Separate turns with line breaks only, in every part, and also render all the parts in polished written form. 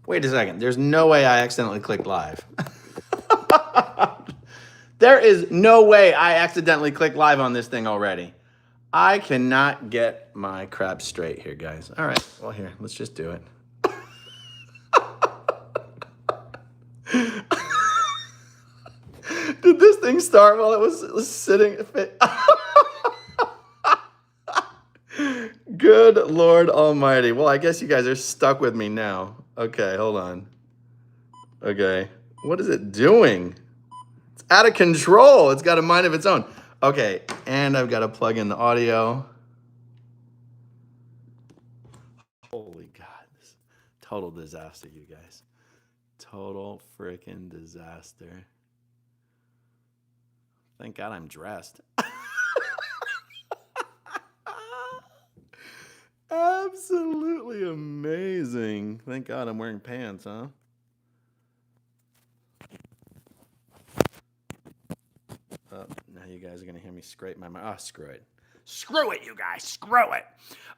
Wait a second. There's no way I accidentally clicked live. There is no way I accidentally clicked live on this thing already. I cannot get my crap straight here, guys. All right. Well, here, let's just do it. Did this thing start while it was sitting? Good Lord Almighty. Well, I guess you guys are stuck with me now. Okay, hold on. Okay. What is it doing? It's out of control. It's got a mind of its own. Okay, and I've got to plug in the audio. Holy God. This total disaster, you guys. Total freaking disaster. Thank God I'm dressed. Absolutely amazing. Thank God I'm wearing pants, huh? Oh, now you guys are going to hear me scrape my mouth. Oh, screw it. Screw it, you guys. Screw it.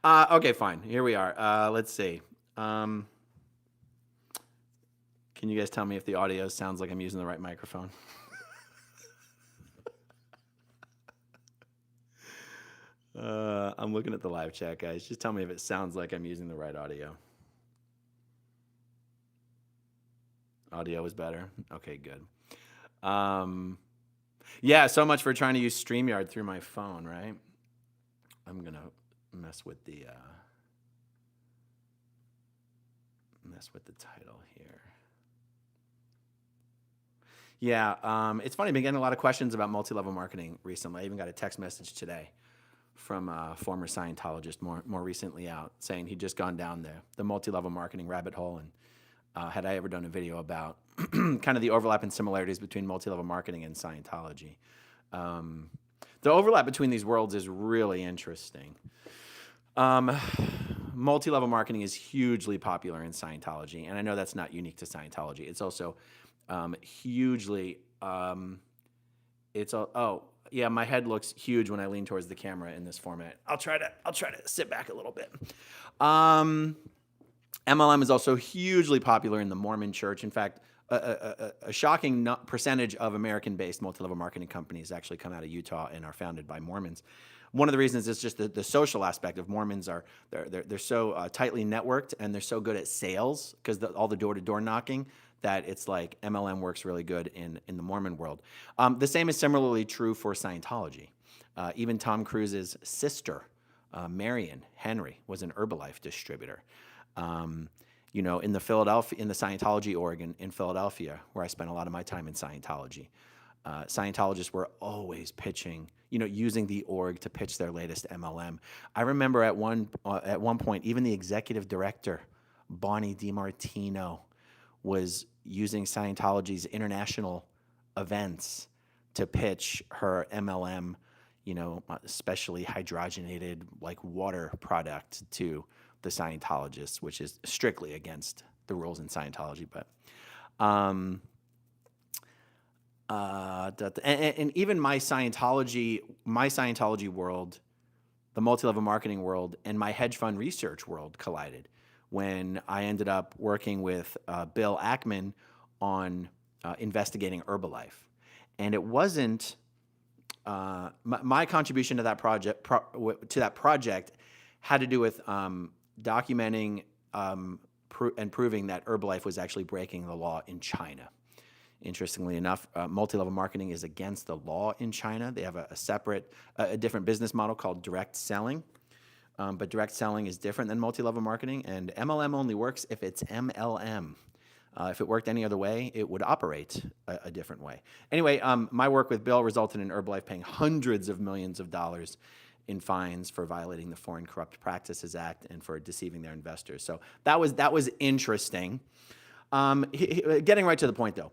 Okay, fine. Here we are. Let's see. Can you guys tell me if the audio sounds like I'm using the right microphone? I'm looking at the live chat, guys. Just tell me if it sounds like I'm using the right audio. Audio is better? Okay, good. Yeah, so much for trying to use StreamYard through my phone, right? I'm going to mess with the title here. Yeah, it's funny. I've been getting a lot of questions about multi-level marketing recently. I even got a text message today from a former Scientologist more recently out saying he'd just gone down the multi-level marketing rabbit hole, and had I ever done a video about kind of the overlap and similarities between multi-level marketing and Scientology. The overlap between these worlds is really interesting. Multi-level marketing is hugely popular in Scientology, and I know that's not unique to Scientology. It's also hugely, yeah, my head looks huge when I lean towards the camera in this format. I'll try to sit back a little bit. MLM is also hugely popular in the Mormon Church. In fact, a shocking percentage of American-based multi-level marketing companies actually come out of Utah and are founded by Mormons. One of the reasons is just the social aspect of Mormons they're so tightly networked, and they're so good at sales because all the door-to-door knocking that it's like MLM works really good in the Mormon world. The same is similarly true for Scientology. Even Tom Cruise's sister, Marion Henry, was an Herbalife distributor. In the Scientology org in Philadelphia, where I spent a lot of my time in Scientology, Scientologists were always pitching, using the org to pitch their latest MLM. I remember at one point, even the executive director, Bonnie DiMartino, was using Scientology's international events to pitch her MLM, especially hydrogenated like water product to the Scientologists, which is strictly against the rules in Scientology. But and even my Scientology world, the multi-level marketing world, and my hedge fund research world collided when I ended up working with Bill Ackman on investigating Herbalife. And it wasn't my contribution to that project had to do with documenting and proving that Herbalife was actually breaking the law in China. Interestingly enough, multi-level marketing is against the law in China. They have a different business model called direct selling. But direct selling is different than multi-level marketing, and MLM only works if it's MLM. If it worked any other way, it would operate a different way. Anyway, my work with Bill resulted in Herbalife paying hundreds of millions of dollars in fines for violating the Foreign Corrupt Practices Act and for deceiving their investors. So that was interesting. Getting right to the point, though,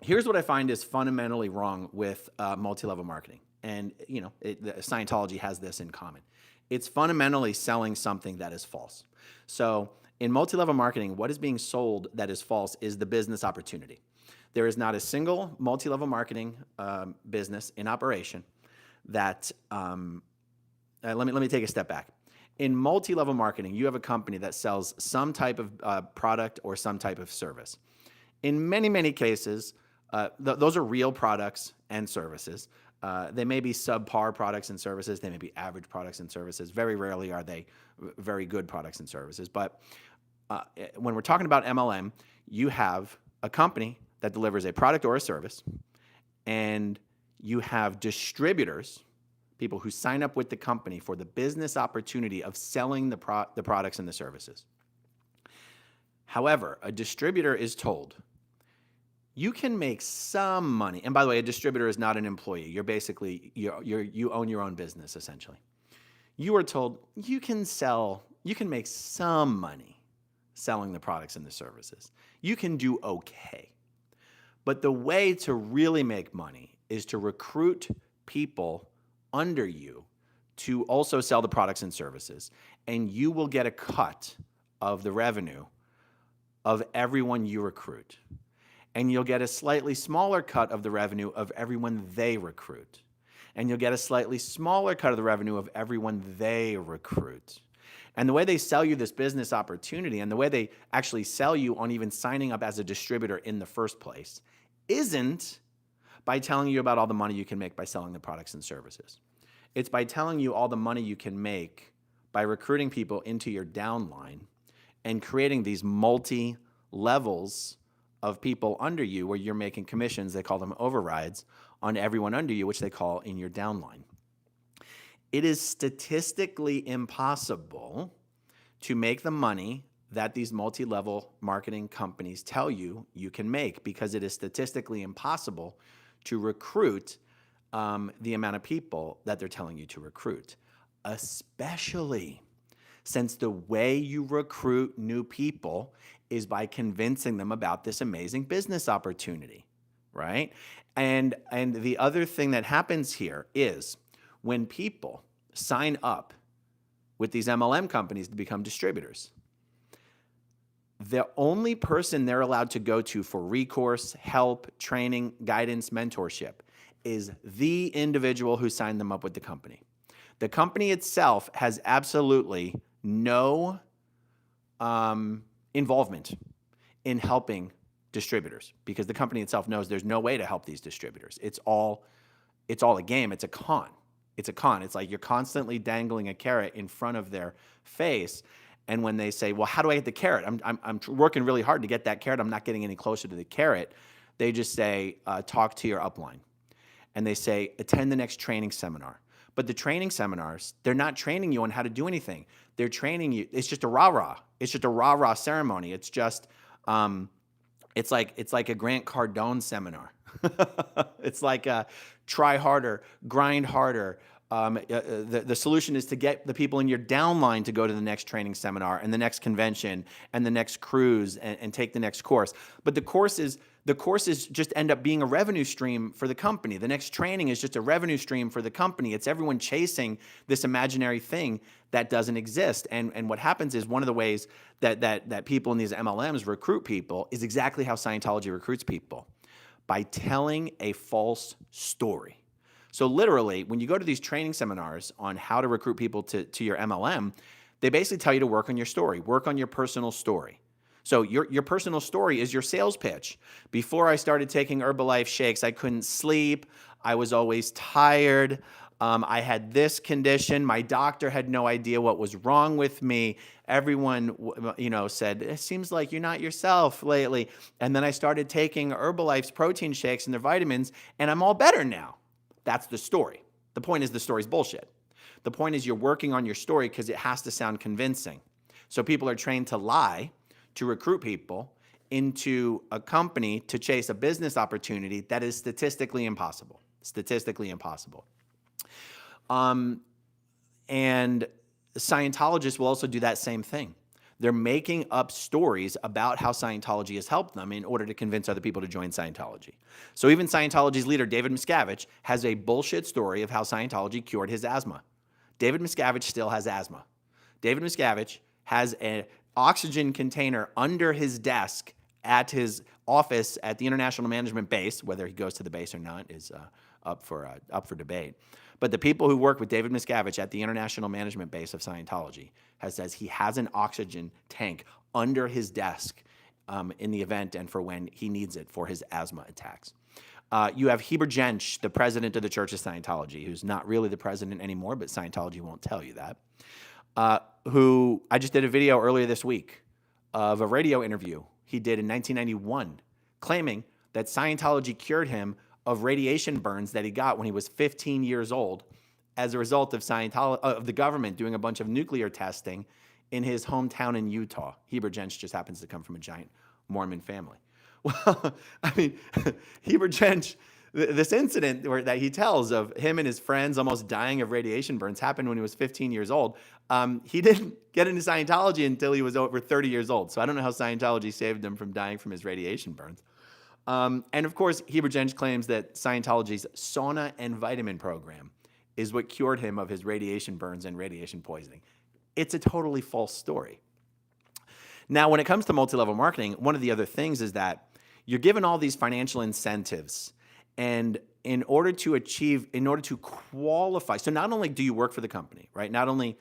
here's what I find is fundamentally wrong with multi-level marketing, and Scientology has this in common. It's fundamentally selling something that is false. So in multi-level marketing, what is being sold that is false is the business opportunity. There is not a single multi-level marketing business in operation that, let me take a step back. In multi-level marketing, you have a company that sells some type of product or some type of service. In many, many cases, those are real products and services. They may be subpar products and services. They may be average products and services. Very rarely are they very good products and services. But when we're talking about MLM, you have a company that delivers a product or a service, and you have distributors, people who sign up with the company for the business opportunity of selling the products and the services. However, a distributor is told, you can make some money. And by the way, a distributor is not an employee. You're basically, you own your own business, essentially. You are told you can make some money selling the products and the services. You can do okay. But the way to really make money is to recruit people under you to also sell the products and services, and you will get a cut of the revenue of everyone you recruit. And you'll get a slightly smaller cut of the revenue of everyone they recruit. And you'll get a slightly smaller cut of the revenue of everyone they recruit. And the way they sell you this business opportunity, and the way they actually sell you on even signing up as a distributor in the first place, isn't by telling you about all the money you can make by selling the products and services. It's by telling you all the money you can make by recruiting people into your downline and creating these multi-levels of people under you where you're making commissions, they call them overrides, on everyone under you, which they call in your downline. It is statistically impossible to make the money that these multi-level marketing companies tell you you can make, because it is statistically impossible to recruit the amount of people that they're telling you to recruit, especially since the way you recruit new people is by convincing them about this amazing business opportunity, right? And the other thing that happens here is when people sign up with these MLM companies to become distributors, the only person they're allowed to go to for recourse, help, training, guidance, mentorship is the individual who signed them up with the company. The company itself has absolutely no involvement in helping distributors, because the company itself knows there's no way to help these distributors. It's all a game. It's a con. It's a con. It's like you're constantly dangling a carrot in front of their face. And when they say, well, how do I get the carrot? I'm working really hard to get that carrot. I'm not getting any closer to the carrot. They just say, talk to your upline. And they say, attend the next training seminar. But the training seminars, they're not training you on how to do anything. They're training you. It's just a rah-rah. It's just a rah-rah ceremony. It's just, it's like a Grant Cardone seminar. It's like try harder, grind harder. The solution is to get the people in your downline to go to the next training seminar and the next convention and the next cruise and take the next course. But the courses just end up being a revenue stream for the company. The next training is just a revenue stream for the company. It's everyone chasing this imaginary thing that doesn't exist. And what happens is one of the ways that people in these MLMs recruit people is exactly how Scientology recruits people, by telling a false story. So literally, when you go to these training seminars on how to recruit people to your MLM, they basically tell you to work on your story, work on your personal story. So your personal story is your sales pitch. Before I started taking Herbalife shakes, I couldn't sleep. I was always tired. I had this condition. My doctor had no idea what was wrong with me. Everyone, said, it seems like you're not yourself lately. And then I started taking Herbalife's protein shakes and their vitamins, and I'm all better now. That's the story. The point is the story's bullshit. The point is you're working on your story because it has to sound convincing. So people are trained to lie, to recruit people into a company to chase a business opportunity that is statistically impossible. Statistically impossible. And Scientologists will also do that same thing. They're making up stories about how Scientology has helped them in order to convince other people to join Scientology. So even Scientology's leader, David Miscavige, has a bullshit story of how Scientology cured his asthma. David Miscavige still has asthma. David Miscavige has an oxygen container under his desk at his office at the International Management Base. Whether he goes to the base or not is up for debate. But the people who work with David Miscavige at the International Management Base of Scientology says he has an oxygen tank under his desk in the event and for when he needs it for his asthma attacks. You have Heber Jensch, the president of the Church of Scientology, who's not really the president anymore, but Scientology won't tell you that, who I just did a video earlier this week of a radio interview he did in 1991 claiming that Scientology cured him of radiation burns that he got when he was 15 years old as a result of of the government doing a bunch of nuclear testing in his hometown in Utah. Heber Jensch just happens to come from a giant Mormon family. Well, I mean, Heber Jensch, this incident that he tells of him and his friends almost dying of radiation burns happened when he was 15 years old. He didn't get into Scientology until he was over 30 years old. So I don't know how Scientology saved him from dying from his radiation burns. And of course, Heber Jensch claims that Scientology's sauna and vitamin program is what cured him of his radiation burns and radiation poisoning. It's a totally false story. Now, when it comes to multi-level marketing, one of the other things is that you're given all these financial incentives, and in order to qualify, so not only do you work for the company, right? Not only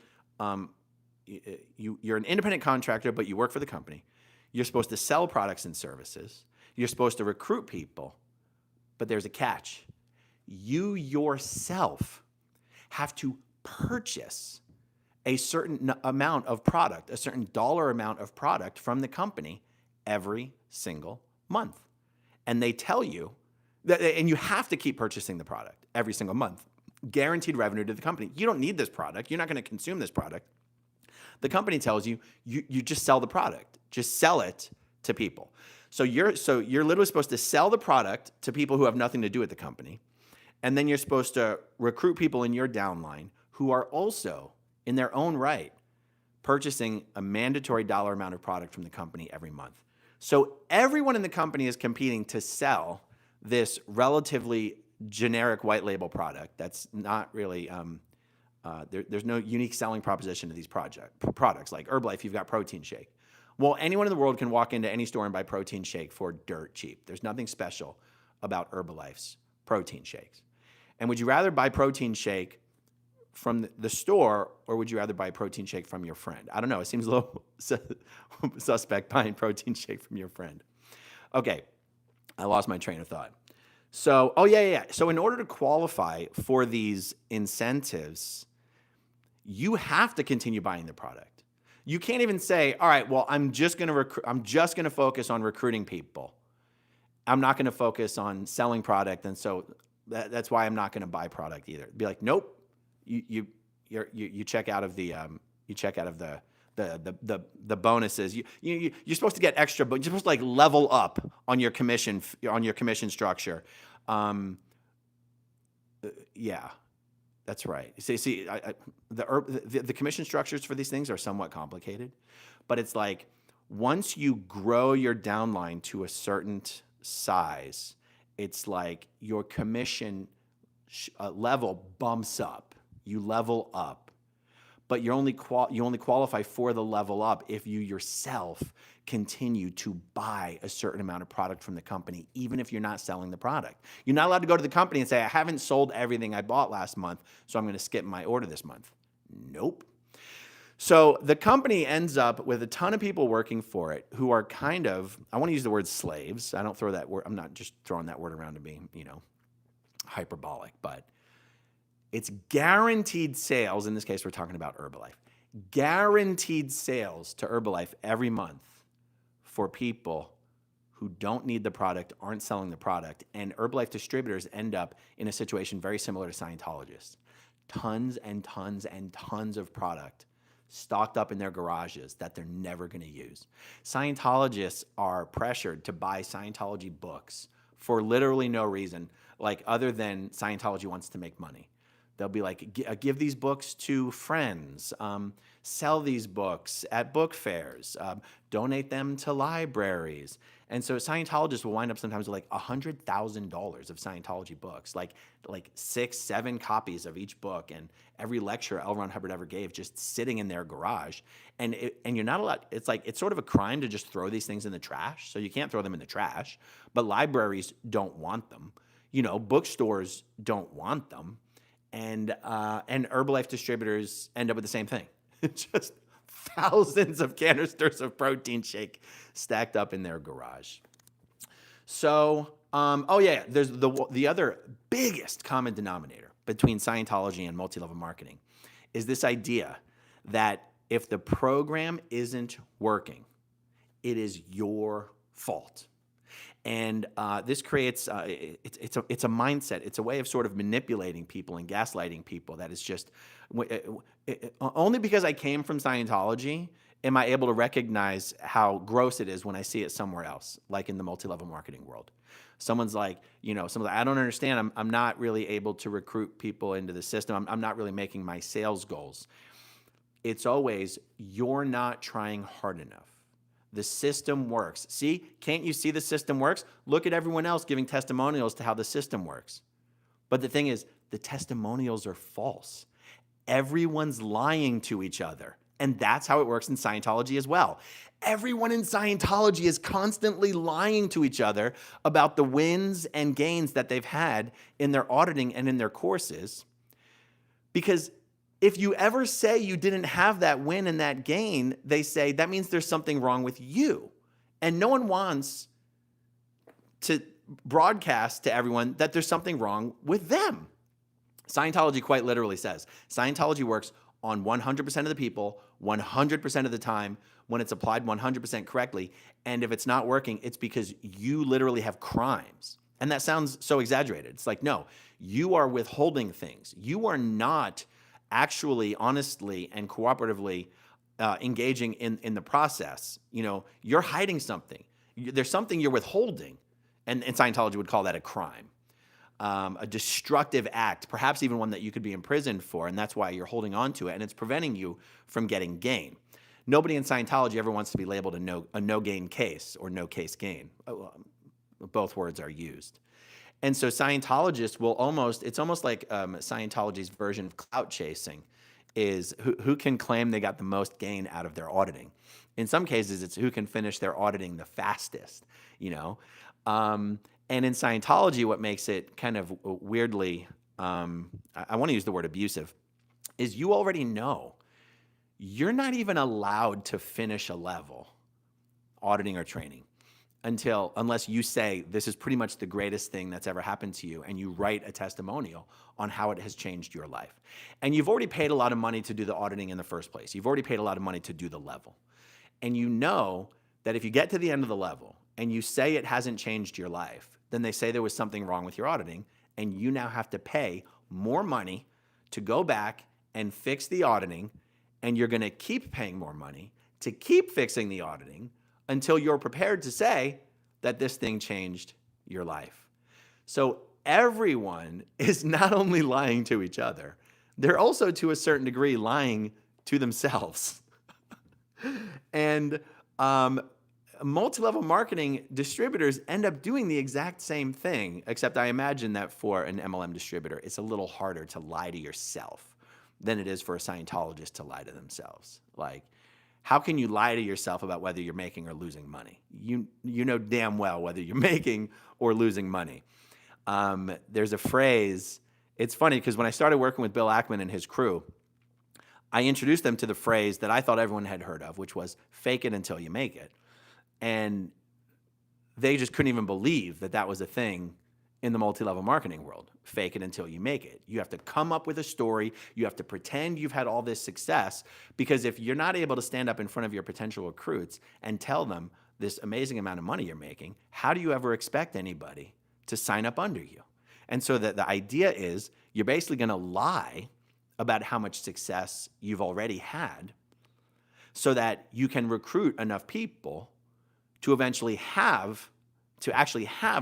you're an independent contractor, but you work for the company. You're supposed to sell products and services. You're supposed to recruit people, but there's a catch. You yourself have to purchase a certain amount of product, a certain dollar amount of product from the company every single month. And they tell you that, and you have to keep purchasing the product every single month. Guaranteed revenue to the company. You don't need this product. You're not going to consume this product. The company tells you, you just sell the product. Just sell it to people. So you're literally supposed to sell the product to people who have nothing to do with the company. And then you're supposed to recruit people in your downline who are also, in their own right, purchasing a mandatory dollar amount of product from the company every month. So everyone in the company is competing to sell this relatively generic white label product that's not really, there's no unique selling proposition to these products. Like Herbalife, you've got protein shake. Well, anyone in the world can walk into any store and buy protein shake for dirt cheap. There's nothing special about Herbalife's protein shakes. And would you rather buy protein shake from the store, or would you rather buy a protein shake from your friend? I don't know. It seems a little suspect buying protein shake from your friend. Okay, I lost my train of thought. So, So in order to qualify for these incentives, you have to continue buying the product. You can't even say, all right, well, I'm just going to focus on recruiting people. I'm not going to focus on selling product, and so that's why I'm not going to buy product either. Be like, nope. You check out of the the bonuses. You're supposed to get extra, but you're supposed to like level up on your commission structure. Yeah, that's right. The commission structures for these things are somewhat complicated, but it's like once you grow your downline to a certain size, it's like your commission level bumps up. You level up, but you only qualify for the level up if you yourself continue to buy a certain amount of product from the company, even if you're not selling the product. You're not allowed to go to the company and say, I haven't sold everything I bought last month, so I'm going to skip my order this month. Nope. So the company ends up with a ton of people working for it who are kind of, I want to use the word slaves. I don't throw that word. I'm not just throwing that word around to be, hyperbolic, but it's guaranteed sales. In this case, we're talking about Herbalife. Guaranteed sales to Herbalife every month for people who don't need the product, aren't selling the product, and Herbalife distributors end up in a situation very similar to Scientologists. Tons and tons and tons of product stocked up in their garages that they're never going to use. Scientologists are pressured to buy Scientology books for literally no reason, like other than Scientology wants to make money. They'll be like, give these books to friends, sell these books at book fairs, donate them to libraries. And so Scientologists will wind up sometimes with like $100,000 of Scientology books, like 6, 7 copies of each book, and every lecture L. Ron Hubbard ever gave just sitting in their garage. And you're not allowed, it's sort of a crime to just throw these things in the trash. So you can't throw them in the trash, but libraries don't want them. Bookstores don't want them, and Herbalife distributors end up with the same thing. Just thousands of canisters of protein shake stacked up in their garage. So, there's the other biggest common denominator between Scientology and multi-level marketing is this idea that if the program isn't working, it is your fault. And this creates it's a mindset. It's a way of sort of manipulating people and gaslighting people. That is just only because I came from Scientology am I able to recognize how gross it is when I see it somewhere else, like in the multi-level marketing world. Someone's like, I don't understand. I'm not really able to recruit people into the system. I'm not really making my sales goals. It's always, you're not trying hard enough. The system works. See, can't you see the system works? Look at everyone else giving testimonials to how the system works. But the thing is, the testimonials are false. Everyone's lying to each other. And that's how it works in Scientology as well. Everyone in Scientology is constantly lying to each other about the wins and gains that they've had in their auditing and in their courses. Because if you ever say you didn't have that win and that gain, they say that means there's something wrong with you. And no one wants to broadcast to everyone that there's something wrong with them. Scientology quite literally says, Scientology works on 100% of the people, 100% of the time, when it's applied 100% correctly. And if it's not working, it's because you literally have crimes. And that sounds so exaggerated. It's like, no, you are withholding things. You are not actually, honestly, and cooperatively engaging in the process. You're hiding something. There's something you're withholding. And Scientology would call that a crime. A destructive act, perhaps even one that you could be imprisoned for, and that's why you're holding on to it, and it's preventing you from getting gain. Nobody in Scientology ever wants to be labeled a no-gain case or no-case gain. Both words are used. And so Scientologists will it's almost like Scientology's version of clout chasing is who can claim they got the most gain out of their auditing. In some cases, it's who can finish their auditing the fastest, And in Scientology, what makes it kind of weirdly, I want to use the word abusive, is you already know you're not even allowed to finish a level, auditing or training, unless you say this is pretty much the greatest thing that's ever happened to you, and you write a testimonial on how it has changed your life. And you've already paid a lot of money to do the auditing in the first place. You've already paid a lot of money to do the level. And you know that if you get to the end of the level and you say it hasn't changed your life, then they say there was something wrong with your auditing, and you now have to pay more money to go back and fix the auditing, and you're going to keep paying more money to keep fixing the auditing until you're prepared to say that this thing changed your life. So everyone is not only lying to each other, they're also to a certain degree lying to themselves. And multi-level marketing distributors end up doing the exact same thing, except I imagine that for an MLM distributor, it's a little harder to lie to yourself than it is for a Scientologist to lie to themselves. Like, how can you lie to yourself about whether you're making or losing money? You know damn well whether you're making or losing money. There's a phrase, it's funny because when I started working with Bill Ackman and his crew, I introduced them to the phrase that I thought everyone had heard of, which was fake it until you make it. And they just couldn't even believe that that was a thing in the multi-level marketing world. Fake it until you make it. You have to come up with a story. You have to pretend you've had all this success, because if you're not able to stand up in front of your potential recruits and tell them this amazing amount of money you're making, how do you ever expect anybody to sign up under you? And so the idea is you're basically going to lie about how much success you've already had so that you can recruit enough people to actually have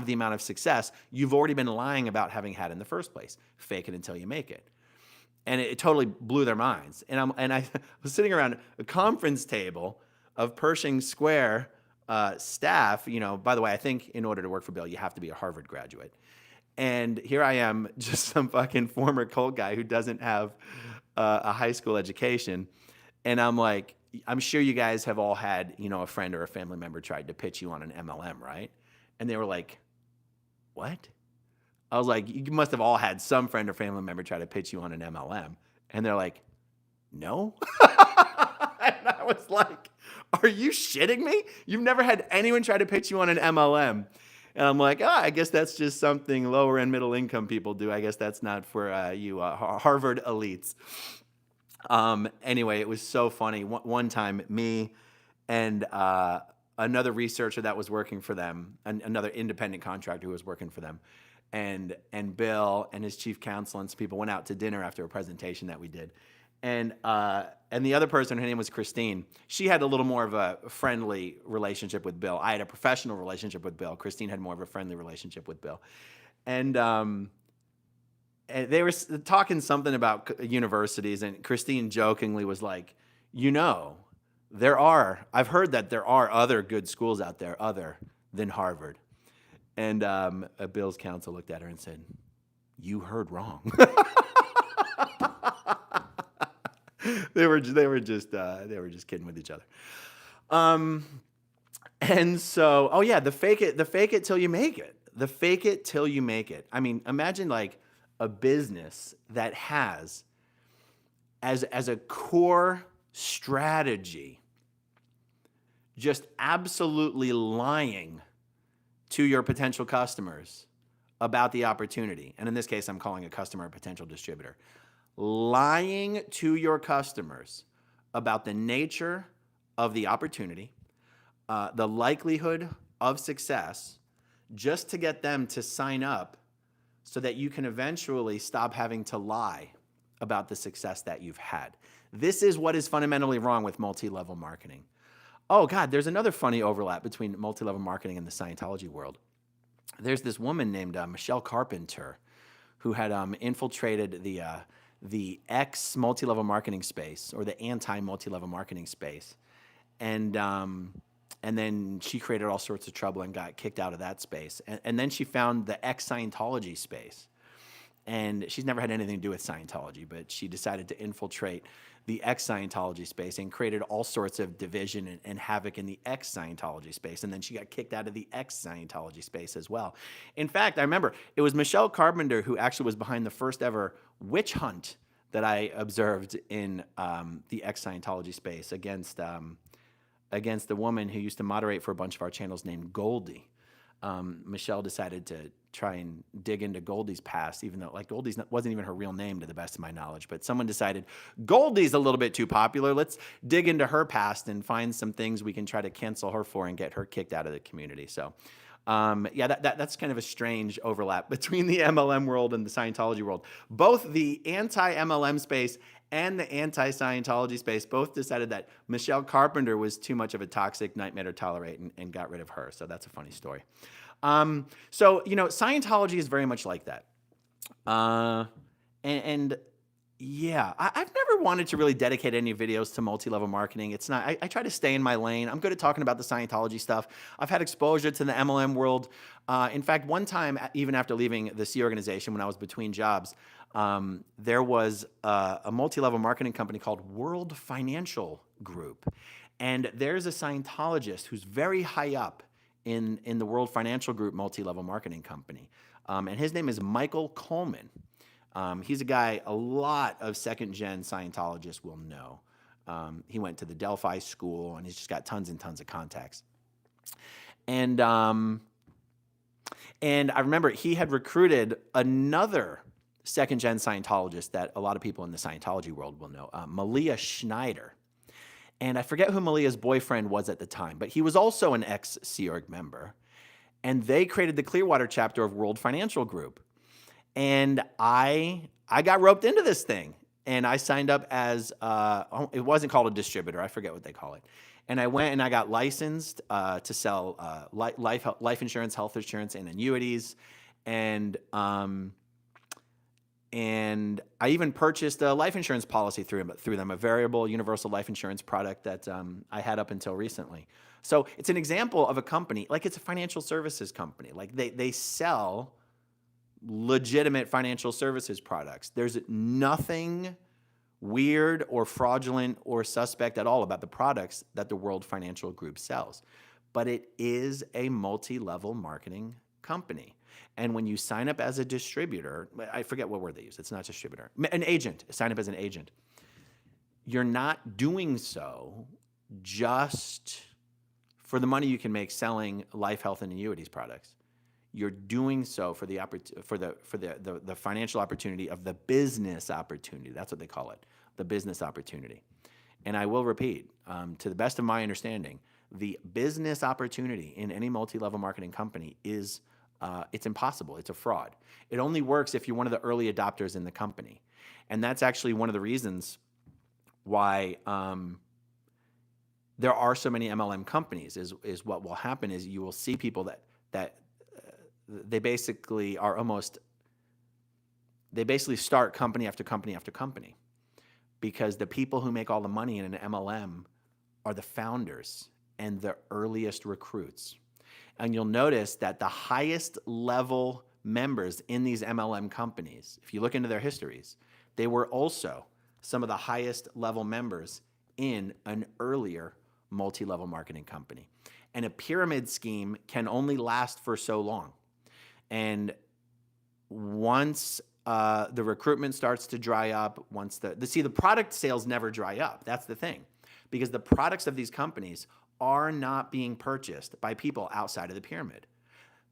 the amount of success you've already been lying about having had in the first place. Fake it until you make it. And it totally blew their minds. And I was sitting around a conference table of Pershing Square staff. By the way, I think in order to work for Bill, you have to be a Harvard graduate. And here I am, just some fucking former cult guy who doesn't have a high school education. And I'm like, I'm sure you guys have all had, a friend or a family member tried to pitch you on an MLM, right? And they were like, what? I was like, you must have all had some friend or family member try to pitch you on an MLM. And they're like, no. And I was like, are you shitting me? You've never had anyone try to pitch you on an MLM. And I'm like, I guess that's just something lower and middle income people do. I guess that's not for you Harvard elites. Anyway, it was so funny. One time, me and another researcher that was working for them, another independent contractor who was working for them, and Bill and his chief counsel and some people went out to dinner after a presentation that we did. And the other person, her name was Christine. She had a little more of a friendly relationship with Bill. I had a professional relationship with Bill. Christine had more of a friendly relationship with Bill. And they were talking something about universities, and Christine jokingly was like, I've heard that there are other good schools out there other than Harvard. And Bill's counsel looked at her and said, you heard wrong. They were just kidding with each other. And so, the fake it till you make it. The fake it till you make it. I mean, imagine like a business that has as a core strategy just absolutely lying to your potential customers about the opportunity. And in this case, I'm calling a customer a potential distributor. Lying to your customers about the nature of the opportunity, the likelihood of success, just to get them to sign up so that you can eventually stop having to lie about the success that you've had. This is what is fundamentally wrong with multi-level marketing. Oh God, there's another funny overlap between multi-level marketing and the Scientology world. There's this woman named Michelle Carpenter who had infiltrated the ex-multi-level marketing space, or the anti-multi-level marketing space. And then she created all sorts of trouble and got kicked out of that space. And then she found the ex-Scientology space. And she's never had anything to do with Scientology, but she decided to infiltrate the ex-Scientology space and created all sorts of division and havoc in the ex-Scientology space. And then she got kicked out of the ex-Scientology space as well. In fact, I remember it was Michelle Carpenter who actually was behind the first ever witch hunt that I observed in the ex-Scientology space against the woman who used to moderate for a bunch of our channels named Goldie. Michelle decided to try and dig into Goldie's past, even though like Goldie's wasn't even her real name to the best of my knowledge. But someone decided Goldie's a little bit too popular. Let's dig into her past and find some things we can try to cancel her for and get her kicked out of the community. So that's kind of a strange overlap between the MLM world and the Scientology world. Both the anti-MLM space and the anti-Scientology space both decided that Michelle Carpenter was too much of a toxic nightmare to tolerate and got rid of her. So that's a funny story. Scientology is very much like that. Yeah, I've never wanted to really dedicate any videos to multi-level marketing. It's not, I try to stay in my lane. I'm good at talking about the Scientology stuff. I've had exposure to the MLM world. In fact, one time, even after leaving the C organization when I was between jobs, there was a multi-level marketing company called World Financial Group. And there's a Scientologist who's very high up in the World Financial Group multi-level marketing company. And his name is Michael Coleman. He's a guy a lot of second-gen Scientologists will know. He went to the Delphi School, and he's just got tons and tons of contacts. And I remember he had recruited another second-gen Scientologist that a lot of people in the Scientology world will know, Malia Schneider. And I forget who Malia's boyfriend was at the time, but he was also an ex-Sea Org member. And they created the Clearwater chapter of World Financial Group. And I got roped into this thing, and I signed up as, it wasn't called a distributor. I forget what they call it. And I went and I got licensed to sell life insurance, health insurance, and annuities. And I even purchased a life insurance policy through them, a variable universal life insurance product that I had up until recently. So it's an example of a company, like it's a financial services company. Like they sell legitimate financial services products. There's nothing weird or fraudulent or suspect at all about the products that the World Financial Group sells. But it is a multi-level marketing company. And when you sign up as a distributor, I forget what word they use. It's not distributor, an agent, sign up as an agent. You're not doing so just for the money you can make selling life, health, and annuities products. You're doing so for the financial opportunity of the business opportunity. That's what they call it, the business opportunity. And I will repeat, to the best of my understanding, the business opportunity in any multi-level marketing company is it's impossible. It's a fraud. It only works if you're one of the early adopters in the company. And that's actually one of the reasons why there are so many MLM companies is what will happen is you will see people that they basically are they basically start company after company after company, because the people who make all the money in an MLM are the founders and the earliest recruits. And you'll notice that the highest level members in these MLM companies, if you look into their histories, they were also some of the highest level members in an earlier multi-level marketing company. And a pyramid scheme can only last for so long. And once the recruitment starts to dry up, once the product sales never dry up. That's the thing, because the products of these companies are not being purchased by people outside of the pyramid.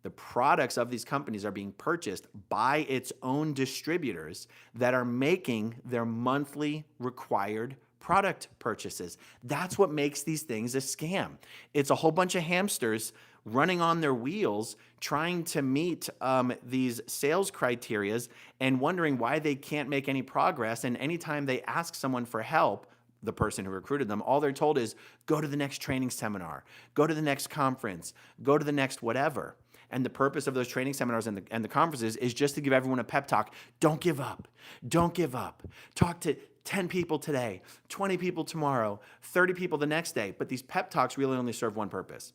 The products of these companies are being purchased by its own distributors that are making their monthly required product purchases. That's what makes these things a scam. It's a whole bunch of hamsters running on their wheels, trying to meet these sales criterias and wondering why they can't make any progress. And anytime they ask someone for help, the person who recruited them, all they're told is go to the next training seminar, go to the next conference, go to the next whatever. And the purpose of those training seminars and the conferences is just to give everyone a pep talk. Don't give up. Don't give up. Talk to 10 people today, 20 people tomorrow, 30 people the next day. But these pep talks really only serve one purpose.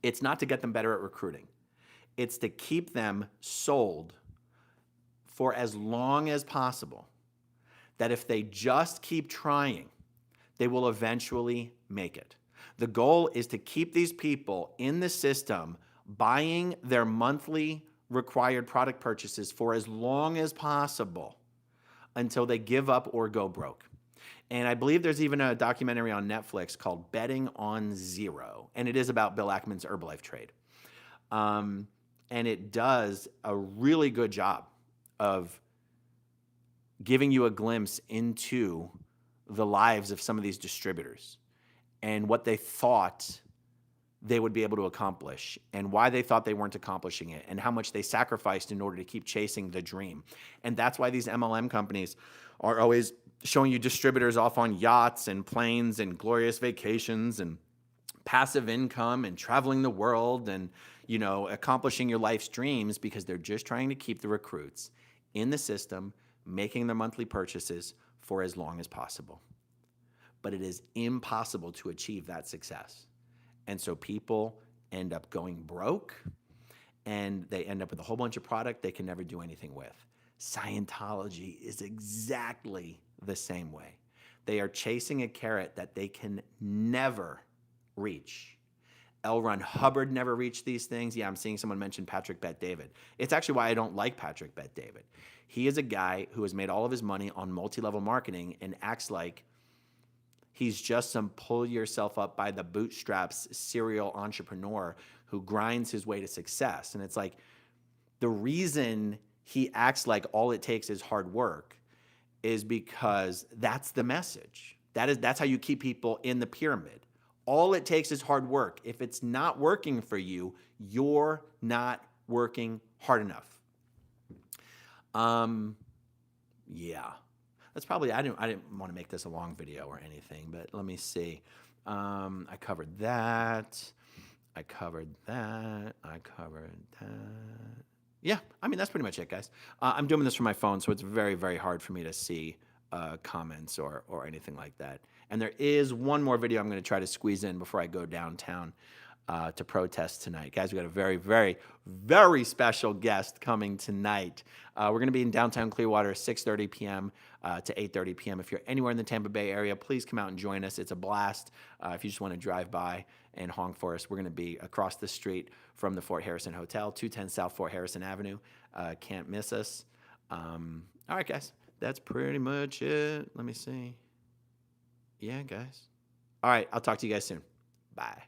It's not to get them better at recruiting. It's to keep them sold for as long as possible, that if they just keep trying, they will eventually make it. The goal is to keep these people in the system buying their monthly required product purchases for as long as possible until they give up or go broke. And I believe there's even a documentary on Netflix called Betting on Zero, and it is about Bill Ackman's Herbalife trade. And it does a really good job of giving you a glimpse into the lives of some of these distributors and what they thought they would be able to accomplish and why they thought they weren't accomplishing it and how much they sacrificed in order to keep chasing the dream. And that's why these MLM companies are always showing you distributors off on yachts and planes and glorious vacations and passive income and traveling the world and, you know, accomplishing your life's dreams, because they're just trying to keep the recruits in the system, making their monthly purchases for as long as possible. But it is impossible to achieve that success. And so people end up going broke, and they end up with a whole bunch of product they can never do anything with. Scientology is exactly the same way. They are chasing a carrot that they can never reach. L. Ron Hubbard never reached these things. Yeah, I'm seeing someone mention Patrick Bet-David. It's actually why I don't like Patrick Bet-David. He is a guy who has made all of his money on multi-level marketing and acts like he's just some pull yourself up by the bootstraps serial entrepreneur who grinds his way to success. And it's like, the reason he acts like all it takes is hard work is because that's the message. That's how you keep people in the pyramid. All it takes is hard work. If it's not working for you, you're not working hard enough. Yeah. That's probably, I didn't want to make this a long video or anything, but let me see. I covered that. Yeah, I mean, that's pretty much it, guys. I'm doing this from my phone, so it's very, very hard for me to see comments or anything like that. And there is one more video I'm going to try to squeeze in before I go downtown. to protest tonight. Guys, we got a very, very, very special guest coming tonight. We're going to be in downtown Clearwater, 6:30 p.m. To 8:30 p.m. If you're anywhere in the Tampa Bay area, please come out and join us. It's a blast. If you just want to drive by and honk for us, we're going to be across the street from the Fort Harrison Hotel, 210 South Fort Harrison Avenue. Can't miss us. All right, guys. That's pretty much it. Let me see. Yeah, guys. All right. I'll talk to you guys soon. Bye.